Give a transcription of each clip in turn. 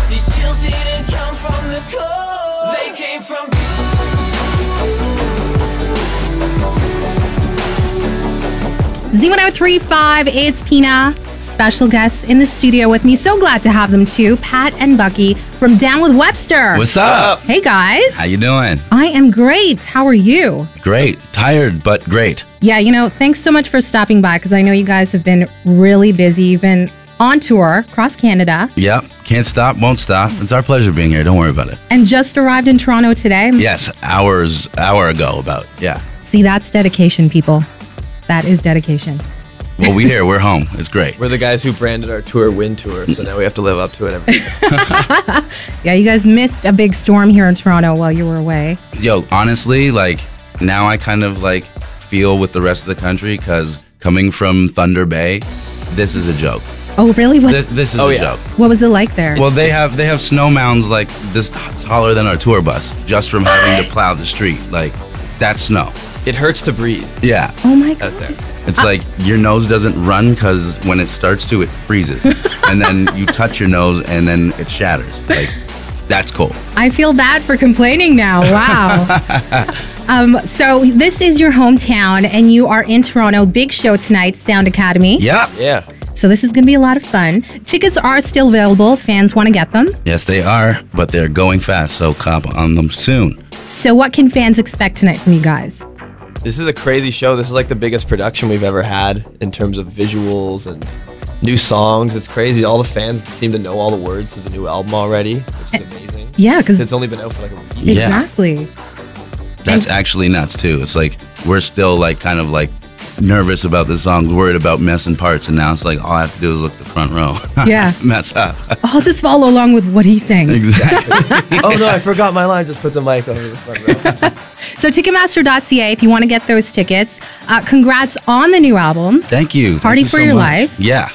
These chills didn't come from the cold, they came from you. Z103.5, it's Pina. Special guests in the studio with me. So glad to have them too. Pat and Bucky from Down With Webster. What's up? Hey guys. How you doing? I am great. How are you? Great. Tired, but great. Yeah, thanks so much for stopping by because I know you guys have been really busy. You've been on tour across Canada. Yep. Can't stop, won't stop. It's our pleasure being here. Don't worry about it. And just arrived in Toronto today. Yes, hour ago about. Yeah. See, that's dedication, people. That is dedication. Well, we're here. We're home. It's great. We're the guys who branded our tour Wind Tour, so now we have to live up to it every day. Yeah, you guys missed a big storm here in Toronto while you were away. Yo, honestly, now I kind of feel with the rest of the country because coming from Thunder Bay, this is a joke. Oh, really? What? This is a joke. What was it like there? Well, they have snow mounds this taller than our tour bus just from having to plow the street. That's snow. It hurts to breathe. Yeah. Oh my God. Out there. It's your nose doesn't run because when it starts to, it freezes. And then you touch your nose and then it shatters. That's cool. I feel bad for complaining now. Wow. So this is your hometown and you are in Toronto. Big show tonight, Sound Academy. Yep. Yeah. So this is going to be a lot of fun. Tickets are still available. Fans want to get them. Yes, they are, but they're going fast, so cop on them soon. So what can fans expect tonight from you guys? This is a crazy show. This is the biggest production we've ever had in terms of visuals and new songs. It's crazy. All the fans seem to know all the words to the new album already, which is amazing. Yeah, because it's only been out for a week. Yeah. Exactly. That's actually nuts too. It's we're still kind of nervous about the songs, worried about missing parts, and now it's all I have to do is look the front row. Yeah. Mess up. I'll just follow along with what he's saying. Exactly. Oh no, I forgot my line. Just put the mic over the front row. So Ticketmaster.ca if you want to get those tickets. Congrats on the new album. Thank you. Party Thank you for so Your much. Life. Yeah.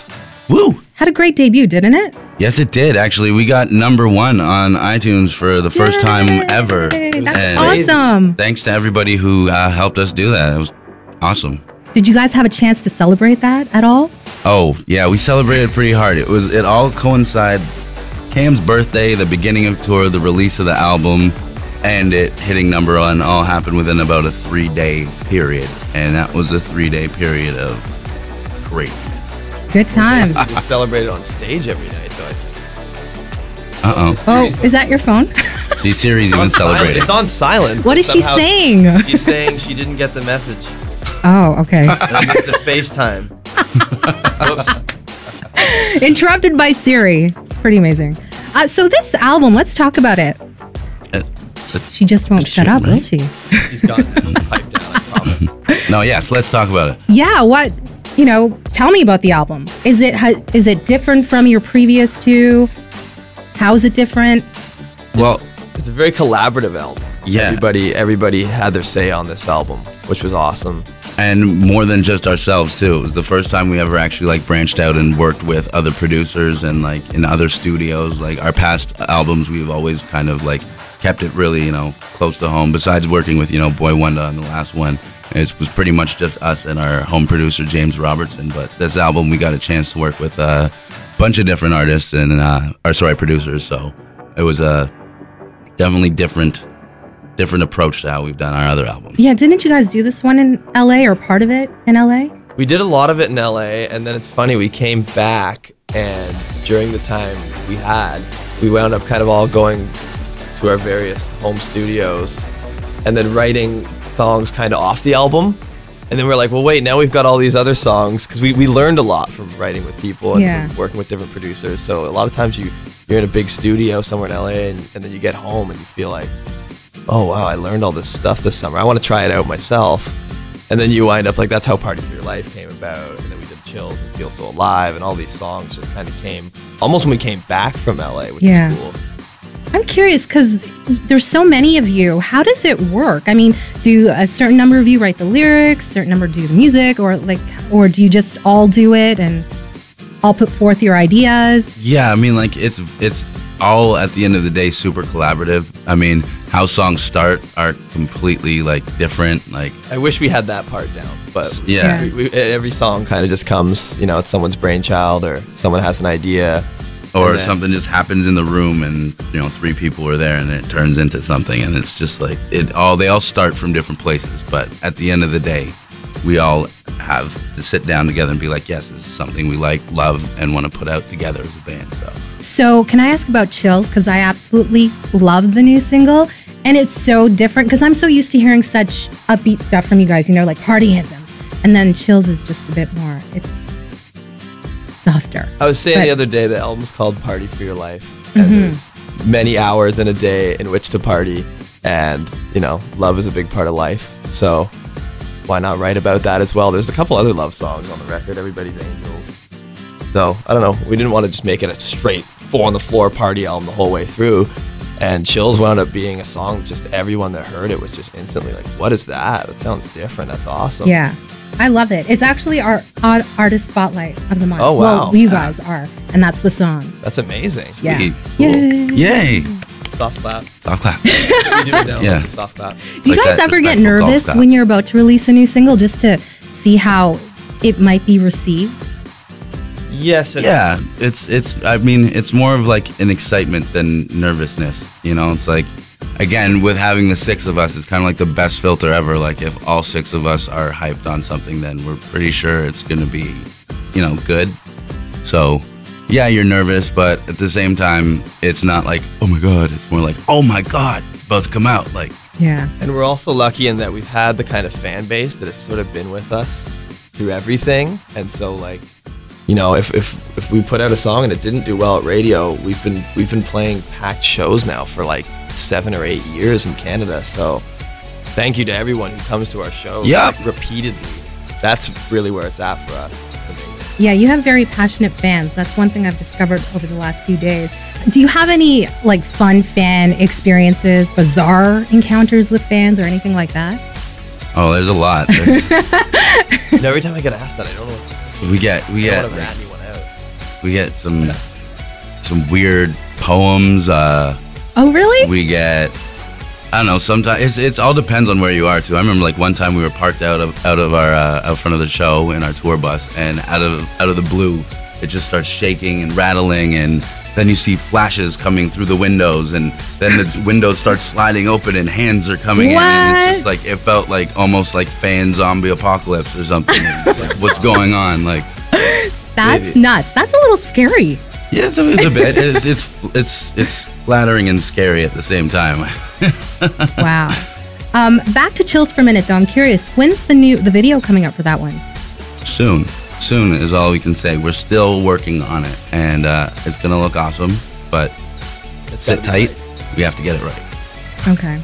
Woo. Had a great debut, didn't it? Yes, it did. Actually, we got #1 on iTunes for the first time ever. That's And awesome. Thanks to everybody who helped us do that. It was awesome. Did you guys have a chance to celebrate that at all? Oh, yeah, we celebrated pretty hard. It all coincided. Cam's birthday, the beginning of tour, the release of the album, and it hitting #1 all happened within about a 3-day period. And that was a 3-day period of greatness. Good times. We just celebrated on stage every night, though, I think. Uh-oh. Oh, is that your phone? See, Siri's even celebrating. It's on silent. What is she Somehow saying? She's saying she didn't get the message. Oh, okay. And I used the FaceTime. Whoops. Interrupted by Siri. Pretty amazing. So this album, let's talk about it. She just won't shut up, will she? She's gotten that pipe down, I promise. No, yes, let's talk about it. Yeah, tell me about the album. Is it different from your previous two? How is it different? Well, it's a very collaborative album. Yeah. Everybody had their say on this album, which was awesome. and more than just ourselves too. It was the first time we ever actually branched out and worked with other producers and in other studios. Our past albums, we've always kind of kept it really, close to home. Besides working with, Boy Wonder on the last one, it was pretty much just us and our home producer James Robertson. But this album, we got a chance to work with a bunch of different artists and producers. So it was a definitely different approach to how we've done our other albums. Yeah, didn't you guys do this one in LA or part of it in LA? We did a lot of it in LA, and then it's funny, we came back, and during the time we wound up kind of all going to our various home studios and then writing songs kind of off the album. And then we're like, well, wait, now we've got all these other songs, because we learned a lot from writing with people and from working with different producers. So a lot of times you're in a big studio somewhere in LA, and then you get home and you feel like, oh wow, I learned all this stuff this summer. I want to try it out myself. And then you wind up that's how Party for Your Life came about. And then we did Chills and Feel So Alive, and all these songs just kind of came almost when we came back from LA, which is cool. I'm curious because there's so many of you. How does it work? I mean, do a certain number of you write the lyrics, a certain number do the music, or do you just all do it and all put forth your ideas? Yeah, I mean, it's all at the end of the day super collaborative. I mean, how songs start are completely like different. Like I wish we had that part down, but yeah. Every song kind of just comes, you know, it's someone's brainchild or someone has an idea. Or something just happens in the room and, you know, 3 people are there and it turns into something, and it's just like they all start from different places, but at the end of the day, we all have to sit down together and be like, yes, this is something we like, love, and want to put out together as a band. So can I ask about Chills? Because I absolutely love the new single, and it's so different because I'm so used to hearing such upbeat stuff from you guys, you know, like party anthems, and then Chills is just a bit more, it's softer. I was saying the other day, the album's called Party for Your Life, and there's many hours in a day in which to party, and, you know, love is a big part of life, so why not write about that as well? There's a couple other love songs on the record, Everybody's Angels. So, I don't know, we didn't want to just make it a straight 4-on-the-floor party album the whole way through, and Chills wound up being a song just everyone that heard it was just instantly like, what is that? That sounds different, that's awesome. Yeah. I love it. It's actually our artist spotlight of the month. Oh, wow. Well, you guys are, and that's the song. That's amazing. Yeah. Cool. Yay. Yay! Soft clap. Soft clap. We do it now. Yeah. Soft clap. Do you like guys that ever get respectful golf nervous clap. when you're about to release a new single just to see how it might be received? Yes. And Yeah, I mean, it's more of like an excitement than nervousness, you know? It's like, again, with having the 6 of us, it's kind of like the best filter ever. Like, if all 6 of us are hyped on something, then we're pretty sure it's going to be, you know, good. So, yeah, you're nervous, but at the same time, it's not like, oh my God. It's more like, oh my God, it's about to come out. Like, Yeah. And we're also lucky in that we've had the kind of fan base that has sort of been with us through everything. And so, like, you know, if we put out a song and it didn't do well at radio, we've been playing packed shows now for like 7 or 8 years in Canada. So thank you to everyone who comes to our shows repeatedly. That's really where it's at for us. Yeah, you have very passionate fans. That's one thing I've discovered over the last few days. Do you have any like fun fan experiences, bizarre encounters with fans or anything like that? oh, there's a lot. And every time I get asked that, I don't know what to say. we get I don't want to rat anyone out. we get some weird poems. Oh, really? We get, I don't know, sometimes it all depends on where you are too. I remember like one time we were parked out front of the show in our tour bus, and out of the blue it just starts shaking and rattling, and then you see flashes coming through the windows, and then the windows start sliding open and hands are coming in, and it's just like, it felt like almost like fan zombie apocalypse or something. It's like, what's going on? Like, That's nuts. That's a little scary. yeah, it's a bit. It's flattering and scary at the same time. Wow. Back to Chills for a minute, though. I'm curious. When's the video coming up for that one? Soon is all we can say. We're still working on it, and it's gonna look awesome. But sit tight. We have to get it right. Okay.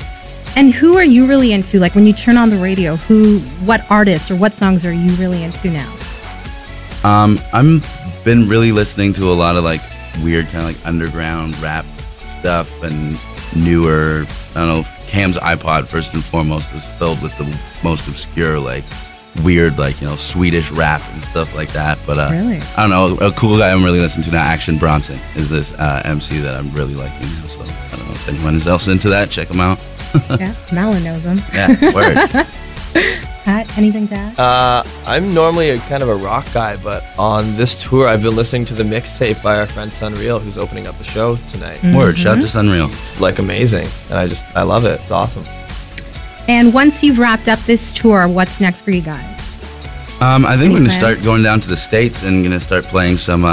And who are you really into? Like when you turn on the radio, what artists or what songs are you really into now? I'm been really listening to a lot of like weird kind of like underground rap stuff and newer. I don't know. Cam's iPod first and foremost is filled with the most obscure like weird like, you know, Swedish rap and stuff like that. But Really? I don't know. A cool guy I'm really listening to now, Action Bronson, is this MC that I'm really liking now. So I don't know if anyone else into that. Check him out. Yeah, Malin knows them. Yeah, word. Pat, anything to add? I'm normally a rock guy, but on this tour, I've been listening to the mixtape by our friend Sunreal, who's opening up the show tonight. Word. Shout out to Sunreal. Like, amazing. And I love it. It's awesome. And once you've wrapped up this tour, what's next for you guys? I think we're gonna plans? start going down to the States and gonna start playing some,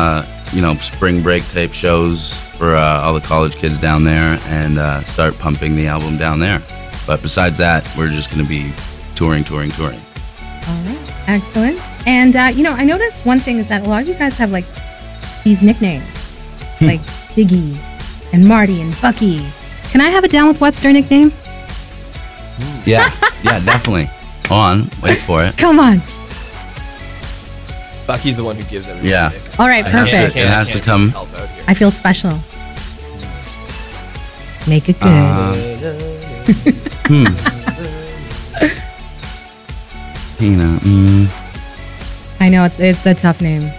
spring break type shows for all the college kids down there, and start pumping the album down there. But besides that, we're just gonna be touring. All right, excellent. And I noticed one thing is that a lot of you guys have like these nicknames, like Diggy and Marty and Bucky. Can I have a Down With Webster nickname? Yeah, definitely. Hold on, wait for it. Come on. Bucky's the one who gives everything. Yeah. All right, It has to- perfect. it has to come. Help out here. I feel special. Make it good. Pina. I know it's a tough name.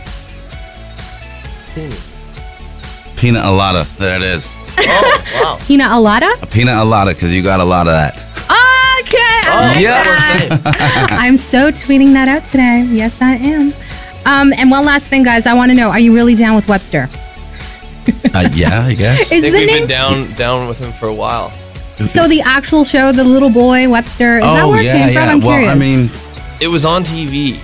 Pina Alada. There it is. Oh, wow. Pina Alada? A Pina Alada, because you got a lot of that. Okay. I like yeah. that. I'm so tweeting that out today. Yes, I am. And one last thing, guys. I want to know, are you really down with Webster? Yeah, I guess. Is I think the we've name... been down with him for a while. So the actual show, the little boy, Webster, is that where it came from? I'm curious. Well, I mean... It was on TV.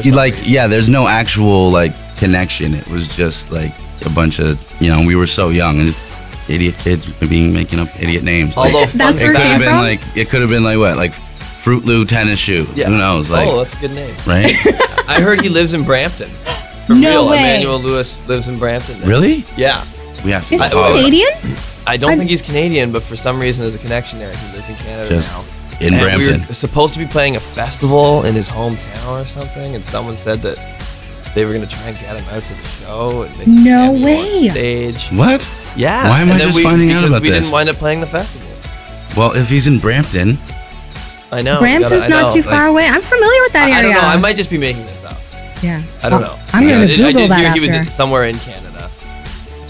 There's no actual, like, connection. It was just, like, a bunch of, we were so young and just idiot kids making up idiot names. Although, like, that's where it could have been like Fruit Loo tennis shoe. Yeah. Who knows? Like, that's a good name. Right? I heard he lives in Brampton. For No real, way. Emmanuel Lewis lives in Brampton now. Really? Yeah. We have to Is he follow it. Canadian? I don't think he's Canadian, but for some reason there's a connection there. He lives in Canada Just now. in And Brampton. we were supposed to be playing a festival in his hometown or something, and someone said that they were going to try and get him out to the show. And make No a cameo way. On stage. What? Yeah. Why am I and then just finding out because about we this? didn't wind up playing the festival. Well, if he's in Brampton, I know. Brampton's not too far away. I'm familiar with that area. I don't know. I might just be making this up. Yeah. I don't Well, know. I'm going to I Google did that hear after. he was somewhere in Canada.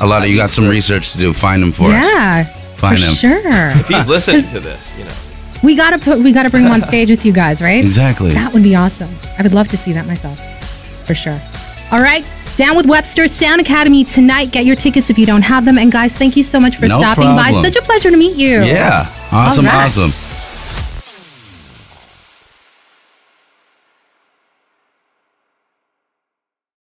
a lot of you got some research to do. Find him for us. Yeah. Find for him. Sure. If he's listening to this, We gotta bring him on stage with you guys, right? Exactly. That would be awesome. I would love to see that myself, for sure. All right, Down with Webster Sound Academy tonight. Get your tickets if you don't have them. And guys, thank you so much for No stopping by. problem. Such a pleasure to meet you. Yeah. Awesome. All right. Awesome.